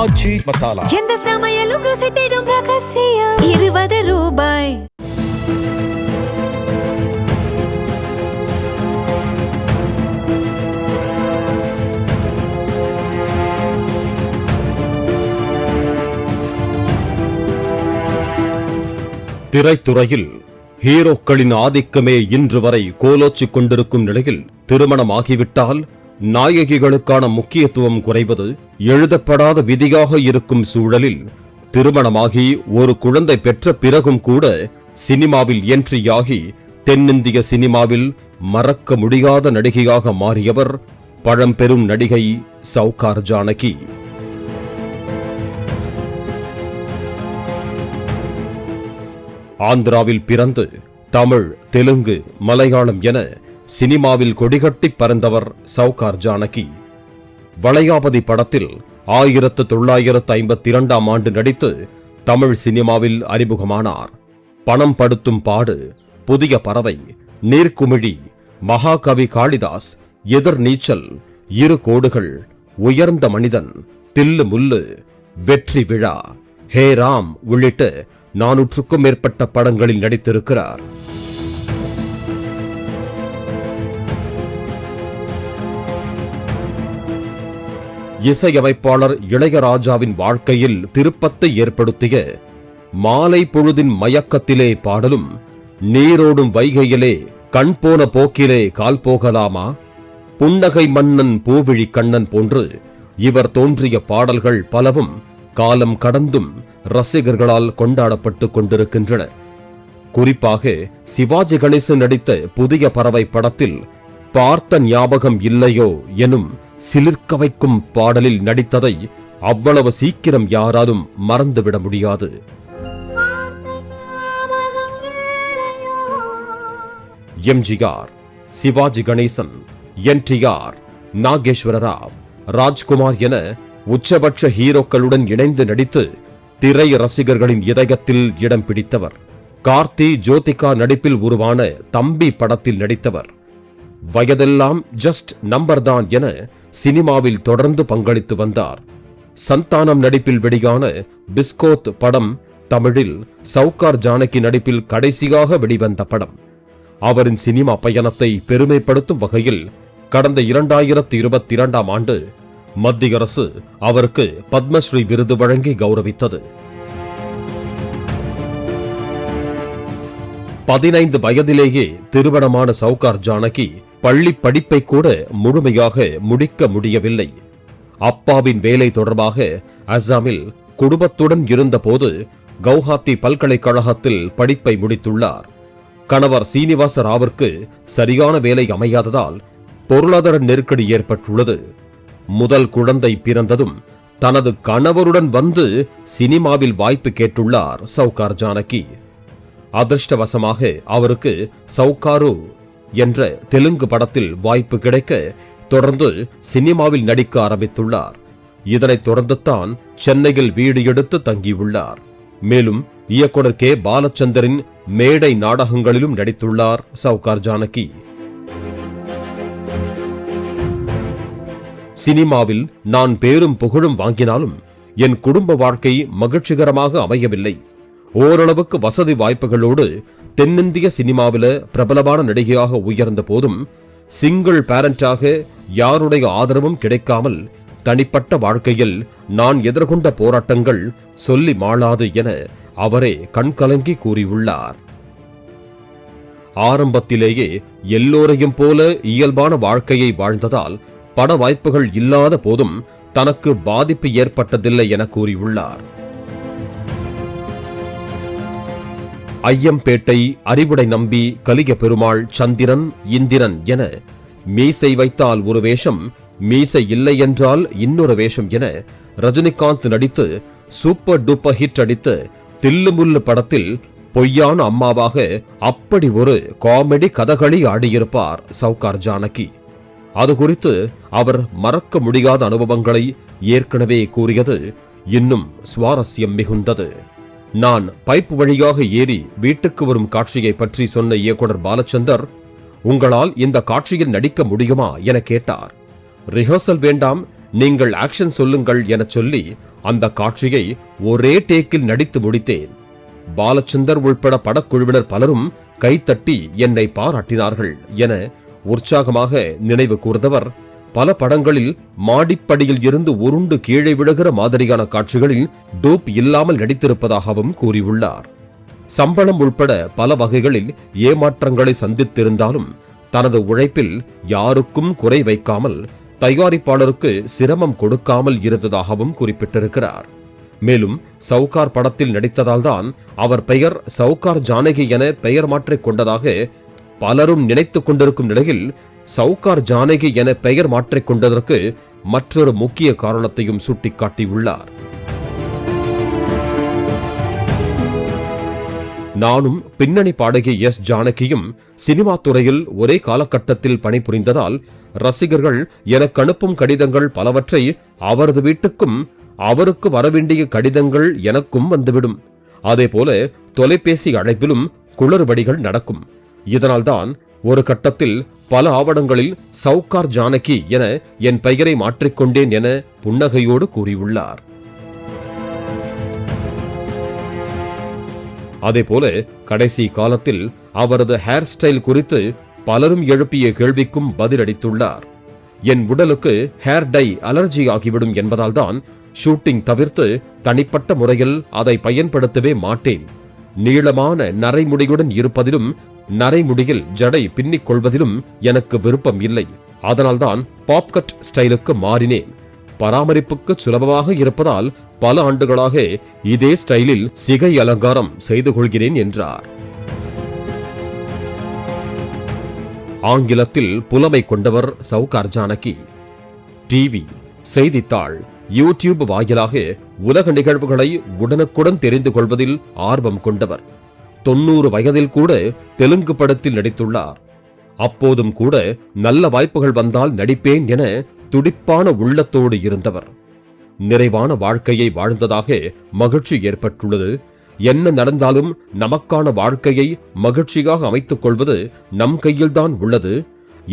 ஆச்சி மசாலா. எந்த சமையலும் ருசி தேடும் ரகசியம். 20 ரூபாய். திரைத்துறையில் ஹீரோக்களின் ஆதிக்கமே இன்று வரை கோலோச்சிக் கொண்டிருக்கும் நிலையில் திருமணமாகிவிட்டால் நாயகிகளுக்கான முக்கியத்துவம் குறைவது எழுதப்படாத விதியாக இருக்கும் சூழலில் திருமணமாகி ஒரு குழந்தை பெற்ற பிறகும் கூட சினிமாவில் என்ட்ரியாகி தென்னிந்திய சினிமாவில் மறக்க முடியாத நடிகையாக மாறியவர் பழம்பெரும் நடிகை சௌகார் ஜானகி. ஆந்திராவில் பிறந்து தமிழ், தெலுங்கு, மலையாளம் என சினிமாவில் கொடிகட்டி பறந்தவர் சௌகார் ஜானகி. வளையாபதி படத்தில் 1952ஆம் ஆண்டு நடித்து தமிழ் சினிமாவில் அறிமுகமானார். பணம் படுத்தும் பாடு, புதிய பறவை, நீர்க்குமிழி, மகாகவி காளிதாஸ், எதிர்நீச்சல், இரு கோடுகள், உயர்ந்த மனிதன், தில்லு முல்லு, வெற்றி விழா, ஹே ராம் உள்ளிட்ட 400க்கும் மேற்பட்ட படங்களில் நடித்திருக்கிறார். இசையமைப்பாளர் இளையராஜாவின் வாழ்க்கையில் திருப்பத்தை ஏற்படுத்திய மாலை பொழுதின் மயக்கத்திலே பாடலும், நீரோடும் வைகையிலே கண் போன போக்கிலே கால் போகலாமா, புன்னகை மன்னன் பூவிழி கண்ணன் போன்று இவர் தோன்றிய பாடல்கள் பலவும் காலம் கடந்தும் ரசிகர்களால் கொண்டாடப்பட்டுக் கொண்டிருக்கின்றன. குறிப்பாக சிவாஜி கணேசன் நடித்த புதிய பறவை படத்தில் பார்த்த ஞாபகம் இல்லையோ எனும் சிலிர்க்க வைக்கும் பாடலில் நடித்ததை அவ்வளவு சீக்கிரம் யாராலும் மறந்துவிட முடியாது. எம்ஜிஆர், சிவாஜி கணேசன், என்டிஆர், நாகேஸ்வர ராவ், ராஜ்குமார் என உச்சபட்ச ஹீரோக்களுடன் இணைந்து நடித்து திரை ரசிகர்களின் இதயத்தில் இடம் பிடித்தவர். கார்த்தி, ஜோதிகா நடிப்பில் உருவான தம்பி படத்தில் நடித்தவர். வயதெல்லாம் ஜஸ்ட் நம்பர் தான் என சினிமாவில் தொடர்ந்து பங்களித்து வந்தார். சந்தானம் நடிப்பில் வெளியான பிஸ்கோத் படம் தமிழில் சௌகார் ஜானகி நடிப்பில் கடைசியாக வெளிவந்த படம். அவரின் சினிமா பயணத்தை பெருமைப்படுத்தும் வகையில் கடந்த 2022ஆம் ஆண்டு மத்திய அரசு அவருக்கு பத்மஸ்ரீ விருது வழங்கி கௌரவித்தது. 15 வயதிலேயே திருமணமான சௌகார் ஜானகி பள்ளி படிப்பை கூட முழுமையாக முடிக்க முடியவில்லை. அப்பாவின் வேலை தொடர்பாக அசாமில் குடும்பத்துடன் இருந்தபோது கவுஹாத்தி பல்கலைக்கழகத்தில் படிப்பை முடித்துள்ளார். கணவர் சீனிவாச ராவிற்கு சரியான வேலை அமையாததால் பொருளாதார நெருக்கடி ஏற்பட்டுள்ளது. முதல் குழந்தை பிறந்ததும் தனது கணவருடன் வந்து சினிமாவில் வாய்ப்பு கேட்டுள்ளார் சௌகார் ஜானகி. அதிர்ஷ்டவசமாக அவருக்கு சௌகாரு என்ற தெலுங்கு படத்தில் வாய்ப்பு கிடைக்க தொடர்ந்து சினிமாவில் நடிக்க ஆரம்பித்துள்ளார். இதனைத் தொடர்ந்துதான் சென்னையில் வீடு எடுத்து தங்கியுள்ளார். மேலும் இயக்குனர் கே பாலச்சந்தரின் மேடை நாடகங்களிலும் நடித்துள்ளார் சௌகார் ஜானகி. சினிமாவில் நான் பேரும் புகழும் வாங்கினாலும் என் குடும்ப வாழ்க்கை மகிழ்ச்சிகரமாக அமையவில்லை. ஓரளவுக்கு வசதி வாய்ப்புகளோடு தென்னிந்திய சினிமாவில பிரபலமான நடிகையாக உயர்ந்த போதும் சிங்கிள் பேரண்டாக யாருடைய ஆதரவும் கிடைக்காமல் தனிப்பட்ட வாழ்க்கையில் நான் எதிர்கொண்ட போராட்டங்கள் சொல்லி மாளாது என அவரே கண்கலங்கி கூறியுள்ளார். ஆரம்பத்திலேயே எல்லோரையும் போல இயல்பான வாழ்க்கையை வாழ்ந்ததால் பட வாய்ப்புகள் இல்லாத போதும் தனக்கு பாதிப்பு ஏற்பட்டதில்லை என கூறியுள்ளார். ஐயம்பேட்டை, அறிவுடை நம்பி, கலிக பெருமாள், சந்திரன், இந்திரன் என மீசை வைத்தால் ஒரு வேஷம், மீசை இல்லை என்றால் இன்னொரு வேஷம் என ரஜினிகாந்த் நடித்து சூப்பர் டூப்பர் ஹிட் அடித்த தில்லுமுல்லு படத்தில் பொய்யான அம்மாவாக அப்படி ஒரு காமெடி கதகளி ஆடியிருப்பார் சௌகார் ஜானகி. அது குறித்து அவர் மறக்க முடியாத அனுபவங்களை ஏற்கனவே கூறியது இன்னும் சுவாரஸ்யம் மிகுந்தது. நான் பைப் வழியாக ஏறி வீட்டுக்கு வரும் காட்சியை பற்றி சொன்ன இயக்குனர் பாலச்சந்தர், உங்களால் இந்த காட்சியில் நடிக்க முடியுமா என கேட்டார். ரிஹர்சல் வேண்டாம், நீங்கள் ஆக்ஷன் சொல்லுங்கள் எனச் சொல்லி அந்த காட்சியை ஒரே டேக்கில் நடித்து முடித்தேன். பாலச்சந்தர் உள்பட படக்குழுவினர் பலரும் கைத்தட்டி என்னை பாராட்டினார்கள் என உற்சாகமாக நினைவு கூர்ந்தவர், பல படங்களில் மாடிப்படியில் இருந்து உருண்டு கீழே விழுகிற மாதிரியான காட்சிகளில் டூப் இல்லாமல் நடித்திருப்பதாகவும் கூறியுள்ளார். சம்பளம் உள்பட பல வகைகளில் ஏமாற்றங்களை சந்தித்திருந்தாலும் தனது உழைப்பில் யாருக்கும் குறை வைக்காமல் தயாரிப்பாளருக்கு சிரமம் கொடுக்காமல் இருந்ததாகவும் குறிப்பிட்டிருக்கிறார். மேலும் சவுகார் படத்தில் நடித்ததால் தான் அவர் பெயர் சவுகார் ஜானகி என பெயர் மாற்றிக் கொண்டதாக பலரும் நினைத்துக் கொண்டிருக்கும் நிலையில் சவுகார் ஜானகி என பெயர் மாற்றிக் கொண்டதற்கு மற்றொரு முக்கிய காரணத்தையும் சுட்டிக்காட்டியுள்ளார். நானும் பின்னணி பாடகி எஸ் ஜானகியும் சினிமா துறையில் ஒரே காலகட்டத்தில் பணிபுரிந்ததால் ரசிகர்கள் எனக்கு அனுப்பும் கடிதங்கள் பலவற்றை அவரது வீட்டுக்கும் அவருக்கு வரவேண்டிய கடிதங்கள் எனக்கும் வந்துவிடும். அதேபோல தொலைபேசி அழைப்பிலும் குளறுபடிகள் நடக்கும். இதனால்தான் ஒரு கட்டத்தில் பல ஆவணங்களில் சவுகார் ஜானகி என என் பெயரை மாற்றிக்கொண்டேன் என புன்னகையோடு கூறியுள்ளார். அதேபோல கடைசி காலத்தில் அவரது ஹேர் ஸ்டைல் குறித்து பலரும் எழுப்பிய கேள்விக்கும் பதிலளித்துள்ளார். என் உடலுக்கு ஹேர் டை அலர்ஜி ஆகிவிடும் என்பதால் தான் ஷூட்டிங் தவிர்த்து தனிப்பட்ட முறையில் அதை பயன்படுத்தவே மாட்டேன். நீளமான நரைமுடியுடன் இருப்பதிலும் நரைமுடியில் ஜடை பின்னிக் கொள்வதிலும் எனக்கு விருப்பம் இல்லை. அதனால்தான் பாப்கட் ஸ்டைலுக்கு மாறினேன். பராமரிப்புக்கு சுலபமாக இருப்பதால் பல ஆண்டுகளாக இதே ஸ்டைலில் சிகை அலங்காரம் செய்து கொள்கிறேன் என்றார். ஆங்கிலத்தில் புலமை கொண்டவர் சவுகார் ஜானகி. டிவி, செய்தித்தாள், யூடியூப் வாயிலாக உலக நிகழ்வுகளை உடனுக்குடன் தெரிந்து கொள்வதில் ஆர்வம் கொண்டவர். 90 வயதில் கூட தெலுங்கு படத்தில் நடித்துள்ளார். அப்போதும் கூட நல்ல வாய்ப்புகள் வந்தால் நடிப்பேன் என துடிப்பான உள்ளத்தோடு இருந்தவர். நிறைவான வாழ்க்கையை வாழ்ந்ததாக மகிழ்ச்சி ஏற்பட்டுள்ளது. என்ன நடந்தாலும் நமக்கான வாழ்க்கையை மகிழ்ச்சியாக அமைத்துக் கொள்வது நம் கையில்தான் உள்ளது.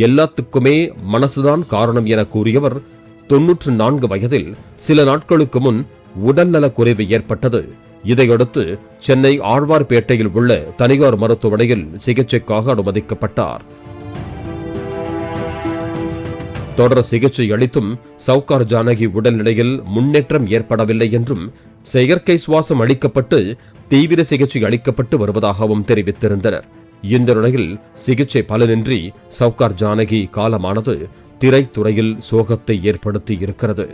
எல்லாத்துக்குமே மனசுதான் காரணம் என கூறியவர் 94 வயதில் சில நாட்களுக்கு முன் உடல்நலக் குறைவு ஏற்பட்டது. இதையடுத்து சென்னை ஆழ்வார்பேட்டையில் உள்ள தனியார் மருத்துவமனையில் சிகிச்சைக்காக அனுமதிக்கப்பட்டார். தொடர் சிகிச்சை அளித்தும் சவுகார் ஜானகி உடல்நிலையில் முன்னேற்றம் ஏற்படவில்லை என்றும் செயற்கை சுவாசம் அளிக்கப்பட்டு தீவிர சிகிச்சை அளிக்கப்பட்டு வருவதாகவும் தெரிவித்திருந்தனர். இந்த நிலையில் சிகிச்சை பலனின்றி சவுகார் ஜானகி காலமானது திரைத்துறையில் சோகத்தை ஏற்படுத்தி இருக்கிறது.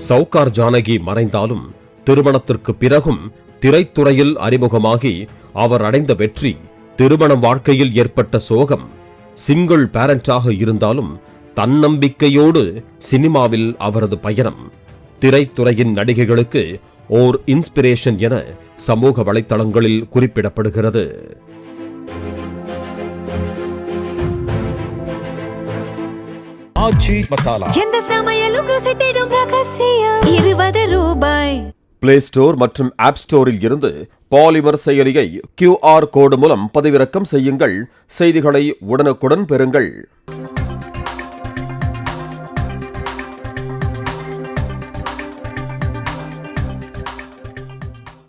சவுகார் ஜானகி மறைந்தாலும் திருமணத்திற்கு பிறகும் திரைத்துறையில் அறிமுகமாகி அவர் அடைந்த வெற்றி, திருமண வாழ்க்கையில் ஏற்பட்ட சோகம், சிங்கிள் பேரண்டாக இருந்தாலும் தன்னம்பிக்கையோடு சினிமாவில் அவரது பயணம், திரைத்துறையின் நடிகைகளுக்கு ஓர் இன்ஸ்பிரேஷன் என சமூக வலைத்தளங்களில் குறிப்பிடப்படுகிறது. ஆச்சி மசாலா எந்த சமையலும் ருசி தேடும் ரகசியம் 20 ரூபாய். பிளே ஸ்டோர் மற்றும் ஆப் ஸ்டோரில் இருந்து பாலிமர் செயலியை QR கோடு மூலம் பதிவிறக்கம் செய்யுங்கள். செய்திகளை உடனுக்குடன் பெறுங்கள்.